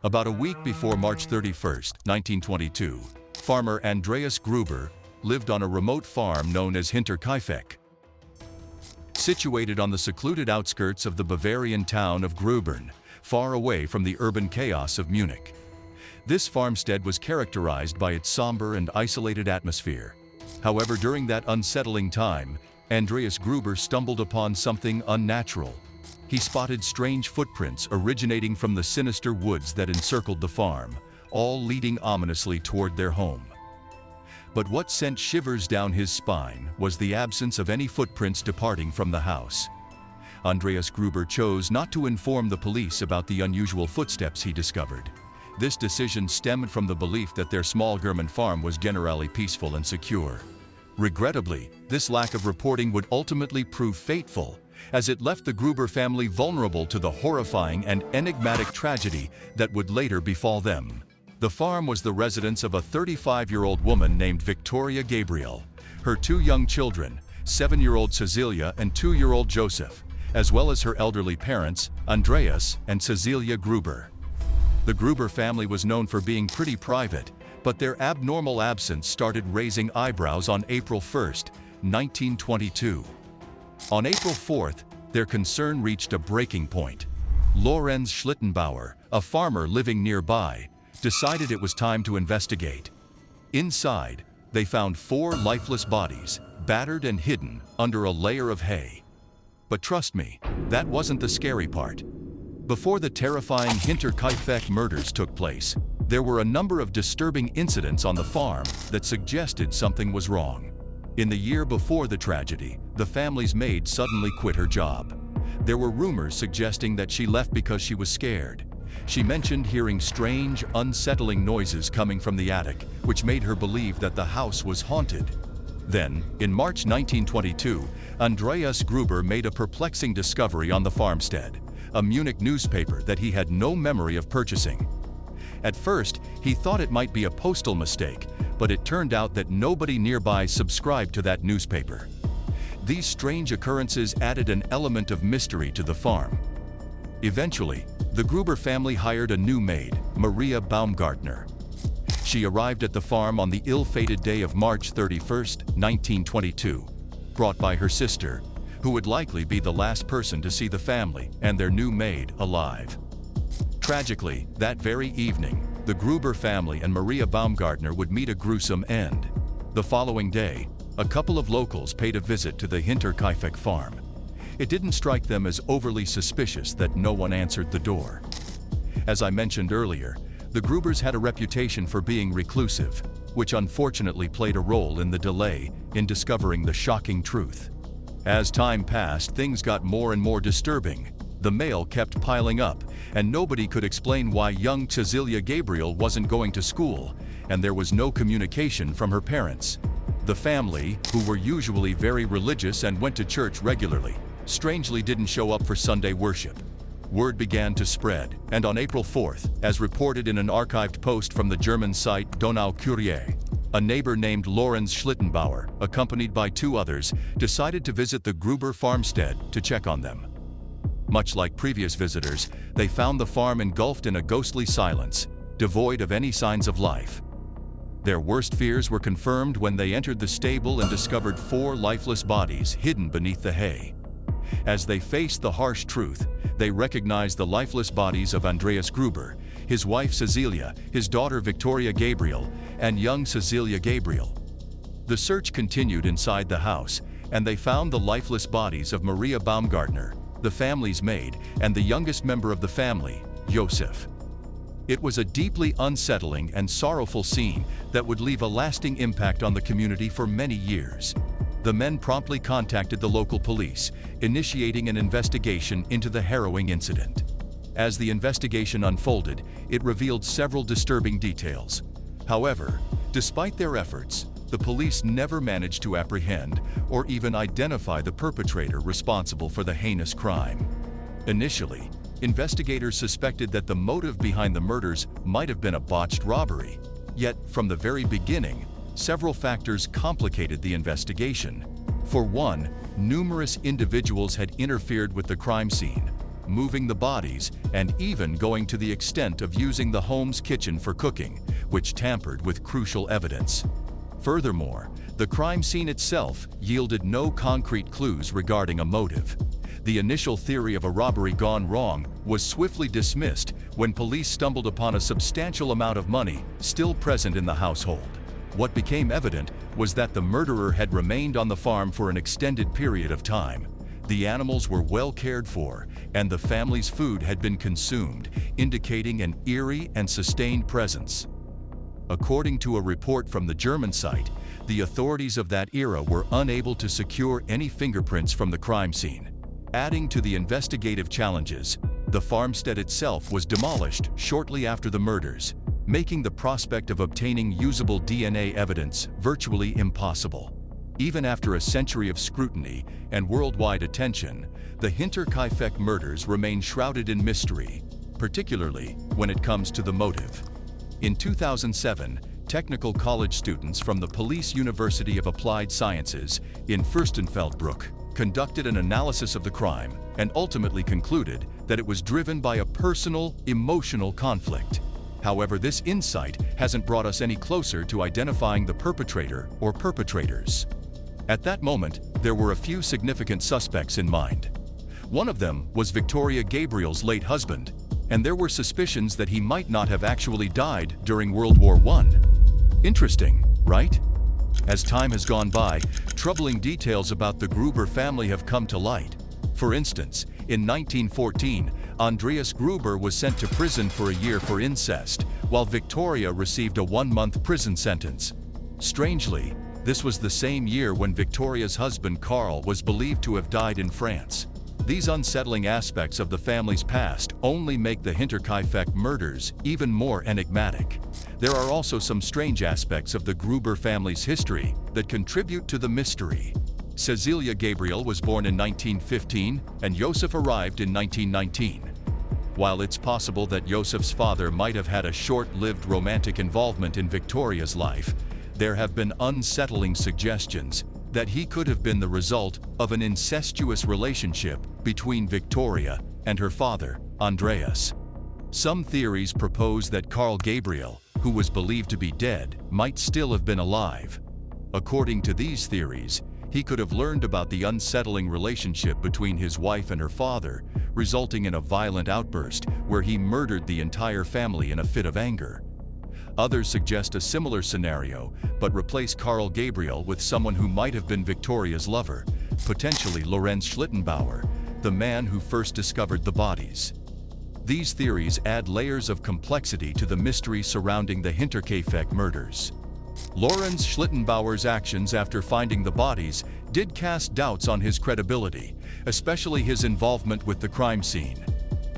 About a week before March 31st, 1922, farmer Andreas Gruber lived on a remote farm known as Hinterkaifeck, situated on the secluded outskirts of the Bavarian town of Grubern, far away from the urban chaos of Munich. This farmstead was characterized by its somber and isolated atmosphere. However, during that unsettling time, Andreas Gruber stumbled upon something unnatural. He spotted strange footprints originating from the sinister woods that encircled the farm, all leading ominously toward their home. But what sent shivers down his spine was the absence of any footprints departing from the house. Andreas Gruber chose not to inform the police about the unusual footsteps he discovered. This decision stemmed from the belief that their small German farm was generally peaceful and secure. Regrettably, this lack of reporting would ultimately prove fateful, as it left the Gruber family vulnerable to the horrifying and enigmatic tragedy that would later befall them. The farm was the residence of a 35-year-old woman named Victoria Gabriel, her two young children, 7-year-old Cecilia and 2-year-old Joseph, as well as her elderly parents, Andreas and Cecilia Gruber. The Gruber family was known for being pretty private, but their abnormal absence started raising eyebrows on April 1, 1922. On April 4th, their concern reached a breaking point. Lorenz Schlittenbauer, a farmer living nearby, decided it was time to investigate. Inside, they found 4 lifeless bodies, battered and hidden under a layer of hay. But trust me, that wasn't the scary part. Before the terrifying Hinterkaifeck murders took place, there were a number of disturbing incidents on the farm that suggested something was wrong. In the year before the tragedy, the family's maid suddenly quit her job. There were rumors suggesting that she left because she was scared. She mentioned hearing strange, unsettling noises coming from the attic, which made her believe that the house was haunted. Then, in March 1922, Andreas Gruber made a perplexing discovery on the farmstead, a Munich newspaper that he had no memory of purchasing. At first, he thought it might be a postal mistake, but it turned out that nobody nearby subscribed to that newspaper. These strange occurrences added an element of mystery to the farm. Eventually, the Gruber family hired a new maid, Maria Baumgartner. She arrived at the farm on the ill-fated day of March 31, 1922, brought by her sister, who would likely be the last person to see the family and their new maid alive. Tragically, that very evening, the Gruber family and Maria Baumgartner would meet a gruesome end. The following day, a couple of locals paid a visit to the Hinterkaifeck farm. It didn't strike them as overly suspicious that no one answered the door. As I mentioned earlier, the Grubers had a reputation for being reclusive, which unfortunately played a role in the delay in discovering the shocking truth. As time passed, things got more and more disturbing. The mail kept piling up, and nobody could explain why young Cecilia Gabriel wasn't going to school, and there was no communication from her parents. The family, who were usually very religious and went to church regularly, strangely didn't show up for Sunday worship. Word began to spread, and on April 4th, as reported in an archived post from the German site Donau Kurier, a neighbor named Lorenz Schlittenbauer, accompanied by 2 others, decided to visit the Gruber farmstead to check on them. Much like previous visitors, they found the farm engulfed in a ghostly silence, devoid of any signs of life. Their worst fears were confirmed when they entered the stable and discovered 4 lifeless bodies hidden beneath the hay. As they faced the harsh truth, they recognized the lifeless bodies of Andreas Gruber, his wife Cecilia, his daughter Victoria Gabriel, and young Cecilia Gabriel. The search continued inside the house, and they found the lifeless bodies of Maria Baumgartner, the family's maid, and the youngest member of the family, Joseph. It was a deeply unsettling and sorrowful scene that would leave a lasting impact on the community for many years. The men promptly contacted the local police, initiating an investigation into the harrowing incident. As the investigation unfolded, it revealed several disturbing details. However, despite their efforts, the police never managed to apprehend or even identify the perpetrator responsible for the heinous crime. Initially, investigators suspected that the motive behind the murders might have been a botched robbery. Yet, from the very beginning, several factors complicated the investigation. For one, numerous individuals had interfered with the crime scene. moving the bodies, and even going to the extent of using the home's kitchen for cooking, which tampered with crucial evidence. Furthermore, the crime scene itself yielded no concrete clues regarding a motive. The initial theory of a robbery gone wrong was swiftly dismissed when police stumbled upon a substantial amount of money still present in the household. What became evident was that the murderer had remained on the farm for an extended period of time. The animals were well cared for, and the family's food had been consumed, indicating an eerie and sustained presence. According to a report from the German site, the authorities of that era were unable to secure any fingerprints from the crime scene. Adding to the investigative challenges, the farmstead itself was demolished shortly after the murders, making the prospect of obtaining usable DNA evidence virtually impossible. Even after a century of scrutiny and worldwide attention, the Hinterkaifeck murders remain shrouded in mystery, particularly when it comes to the motive. In 2007, technical college students from the Police University of Applied Sciences in Fürstenfeldbruck conducted an analysis of the crime and ultimately concluded that it was driven by a personal, emotional conflict. However, this insight hasn't brought us any closer to identifying the perpetrator or perpetrators. At that moment, there were a few significant suspects in mind. One of them was Victoria Gabriel's late husband, and there were suspicions that he might not have actually died during World War I. Interesting, right? As time has gone by, troubling details about the Gruber family have come to light. For instance, in 1914, Andreas Gruber was sent to prison for a year for incest, while Victoria received a 1-month prison sentence. Strangely, this was the same year when Victoria's husband Karl was believed to have died in France. These unsettling aspects of the family's past only make the Hinterkaifeck murders even more enigmatic. There are also some strange aspects of the Gruber family's history that contribute to the mystery. Cecilia Gabriel was born in 1915 and Josef arrived in 1919. While it's possible that Josef's father might have had a short-lived romantic involvement in Victoria's life, there have been unsettling suggestions that he could have been the result of an incestuous relationship between Victoria and her father, Andreas. Some theories propose that Karl Gabriel, who was believed to be dead, might still have been alive. According to these theories, he could have learned about the unsettling relationship between his wife and her father, resulting in a violent outburst where he murdered the entire family in a fit of anger. Others suggest a similar scenario, but replace Karl Gabriel with someone who might have been Victoria's lover, potentially Lorenz Schlittenbauer, the man who first discovered the bodies. These theories add layers of complexity to the mystery surrounding the Hinterkaifeck murders. Lorenz Schlittenbauer's actions after finding the bodies did cast doubts on his credibility, especially his involvement with the crime scene.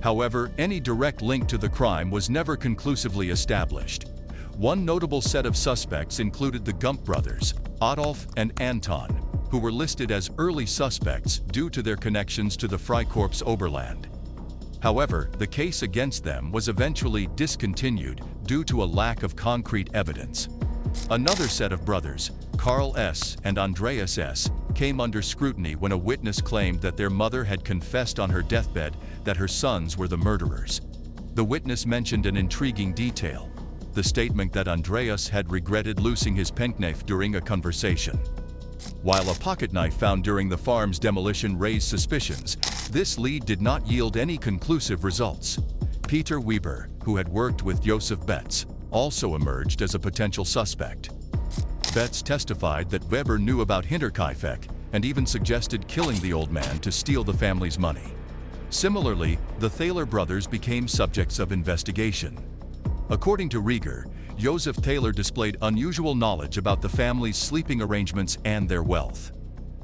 However, any direct link to the crime was never conclusively established. One notable set of suspects included the Gump brothers, Adolf and Anton, who were listed as early suspects due to their connections to the Freikorps Oberland. However, the case against them was eventually discontinued due to a lack of concrete evidence. Another set of brothers, Karl S. and Andreas S., came under scrutiny when a witness claimed that their mother had confessed on her deathbed that her sons were the murderers. The witness mentioned an intriguing detail: the statement that Andreas had regretted losing his penknife during a conversation. While a pocketknife found during the farm's demolition raised suspicions, this lead did not yield any conclusive results. Peter Weber, who had worked with Josef Betz, also emerged as a potential suspect. Betz testified that Weber knew about Hinterkaifeck and even suggested killing the old man to steal the family's money. Similarly, the Thaler brothers became subjects of investigation. According to Rieger, Joseph Thaler displayed unusual knowledge about the family's sleeping arrangements and their wealth.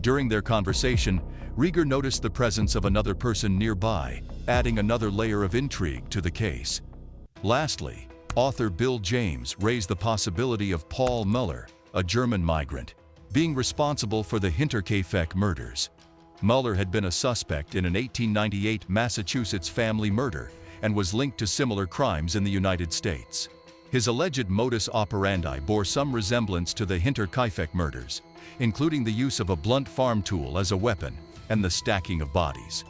During their conversation, Rieger noticed the presence of another person nearby, adding another layer of intrigue to the case. Lastly, author Bill James raised the possibility of Paul Muller, a German migrant, being responsible for the Hinterkaifeck murders. Muller had been a suspect in an 1898 Massachusetts family murder and was linked to similar crimes in the United States. His alleged modus operandi bore some resemblance to the Hinterkaifeck murders, including the use of a blunt farm tool as a weapon and the stacking of bodies.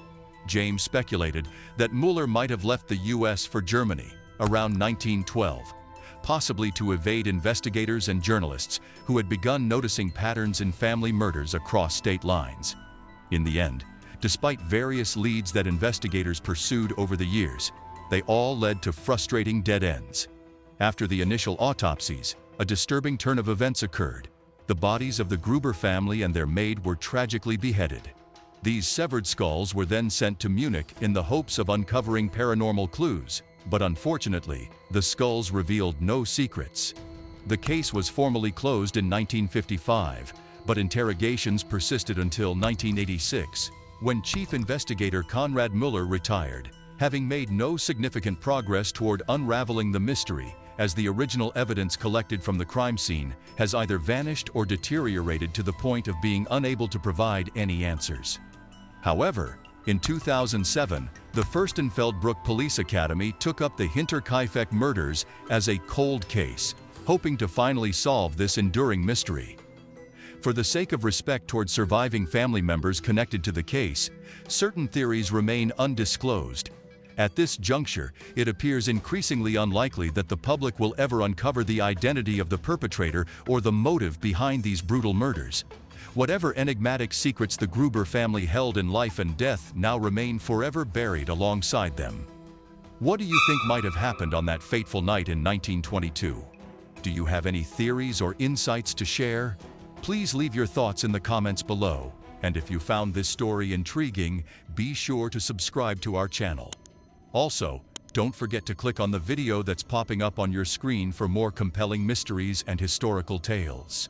James speculated that Mueller might have left the U.S. for Germany around 1912, possibly to evade investigators and journalists who had begun noticing patterns in family murders across state lines. In the end, despite various leads that investigators pursued over the years, they all led to frustrating dead ends. After the initial autopsies, a disturbing turn of events occurred. The bodies of the Gruber family and their maid were tragically beheaded. These severed skulls were then sent to Munich in the hopes of uncovering paranormal clues, but unfortunately, the skulls revealed no secrets. The case was formally closed in 1955, but interrogations persisted until 1986, when Chief Investigator Konrad Mueller retired, having made no significant progress toward unraveling the mystery, as the original evidence collected from the crime scene has either vanished or deteriorated to the point of being unable to provide any answers. However, in 2007, the Furstenfeldbruck Police Academy took up the Hinterkaifeck murders as a cold case, hoping to finally solve this enduring mystery. For the sake of respect toward surviving family members connected to the case, certain theories remain undisclosed. At this juncture, it appears increasingly unlikely that the public will ever uncover the identity of the perpetrator or the motive behind these brutal murders. Whatever enigmatic secrets the Gruber family held in life and death now remain forever buried alongside them. What do you think might have happened on that fateful night in 1922? Do you have any theories or insights to share? Please leave your thoughts in the comments below. And if you found this story intriguing, be sure to subscribe to our channel. Also, don't forget to click on the video that's popping up on your screen for more compelling mysteries and historical tales.